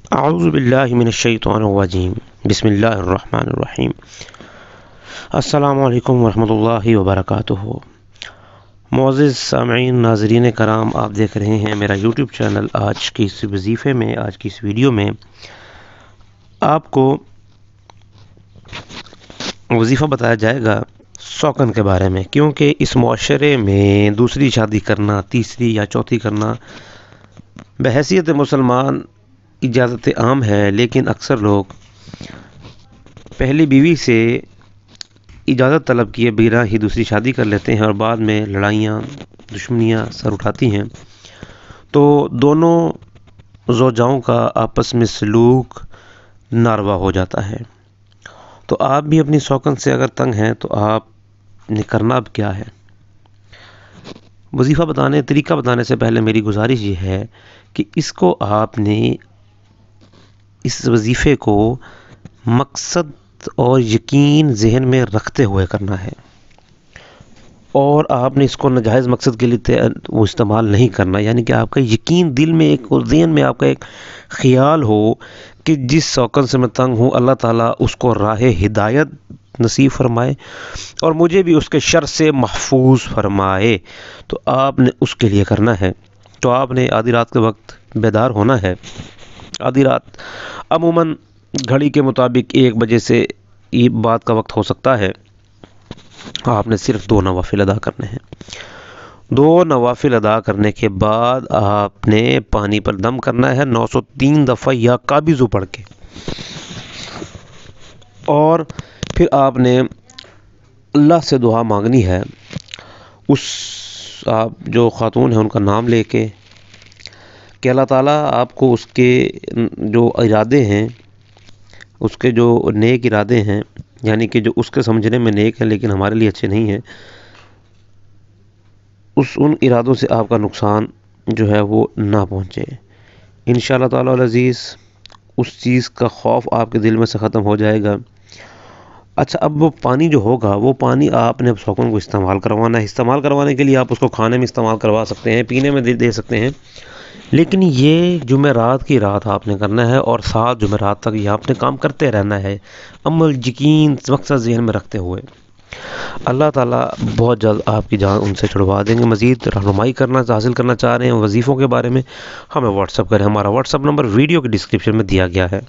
اعوذ باللہ من الشیطان الرجیم بسم اللہ الرحمن الرحیم۔ السلام علیکم ورحمۃ اللہ وبرکاتہ۔ معزز سامعین، ناظرین کرام، آپ دیکھ رہے ہیں میرا یوٹیوب چینل۔ آج کی اس وظیفے میں، آج کی اس ویڈیو میں آپ کو وظیفہ بتایا جائے گا سوکن کے بارے میں، کیونکہ اس معاشرے میں دوسری شادی کرنا، تیسری یا چوتھی کرنا بحیثیت مسلمان اجازت عام ہے، لیکن اکثر لوگ پہلی بیوی سے اجازت طلب کیے بغیر ہی دوسری شادی کر لیتے ہیں اور بعد میں لڑائیاں، دشمنیاں سر اٹھاتی ہیں، تو دونوں زوجاؤں کا آپس میں سلوک ناروا ہو جاتا ہے۔ تو آپ بھی اپنی سوکن سے اگر تنگ ہیں تو آپ نے کرنا اب کیا ہے؟ وظیفہ بتانے، طریقہ بتانے سے پہلے میری گزارش یہ ہے کہ اس کو آپ نے، اس وظیفے کو مقصد اور یقین ذہن میں رکھتے ہوئے کرنا ہے، اور آپ نے اس کو ناجائز مقصد کے لیے وہ استعمال نہیں کرنا، یعنی کہ آپ کا یقین دل میں ایک اور ذہن میں آپ کا ایک خیال ہو کہ جس سوکن سے میں تنگ ہوں، اللہ تعالیٰ اس کو راہ ہدایت نصیب فرمائے اور مجھے بھی اس کے شر سے محفوظ فرمائے، تو آپ نے اس کے لیے کرنا ہے۔ تو آپ نے آدھی رات کے وقت بیدار ہونا ہے۔ آدھی رات عموماً گھڑی کے مطابق 1 بجے سے یہ بات کا وقت ہو سکتا ہے۔ آپ نے صرف 2 نوافل ادا کرنے ہیں۔ 2 نوافل ادا کرنے کے بعد آپ نے پانی پر دم کرنا ہے 903 دفعہ یا قابضو پڑھ کے، اور پھر آپ نے اللہ سے دعا مانگنی ہے۔ آپ جو خاتون ہیں ان کا نام لے کے کہ اللہ تعالیٰ آپ کو اس کے جو ارادے ہیں، اس کے جو نیک ارادے ہیں، یعنی کہ جو اس کے سمجھنے میں نیک ہیں لیکن ہمارے لیے اچھے نہیں ہیں، ان ارادوں سے آپ کا نقصان جو ہے وہ نہ پہنچے انشاءاللہ تعالی العزیز۔ اس چیز کا خوف آپ کے دل میں سے ختم ہو جائے گا۔ اچھا، اب وہ پانی جو ہوگا، وہ پانی آپ نے سوکن کو استعمال کروانا ہے۔ استعمال کروانے کے لیے آپ اس کو کھانے میں استعمال کروا سکتے ہیں، پینے میں دے سکتے ہیں، لیکن یہ جمعرات کی رات آپ نے کرنا ہے اور 7 جمعرات تک یہ آپ نے کام کرتے رہنا ہے، عمل یقین مقصد ذہن میں رکھتے ہوئے۔ اللہ تعالیٰ بہت جلد آپ کی جان ان سے چھڑوا دیں گے۔ مزید رہنمائی حاصل کرنا چاہ رہے ہیں وظیفوں کے بارے میں، ہمیں واٹس اپ کریں۔ ہمارا واٹس اپ نمبر ویڈیو کے ڈسکرپشن میں دیا گیا ہے۔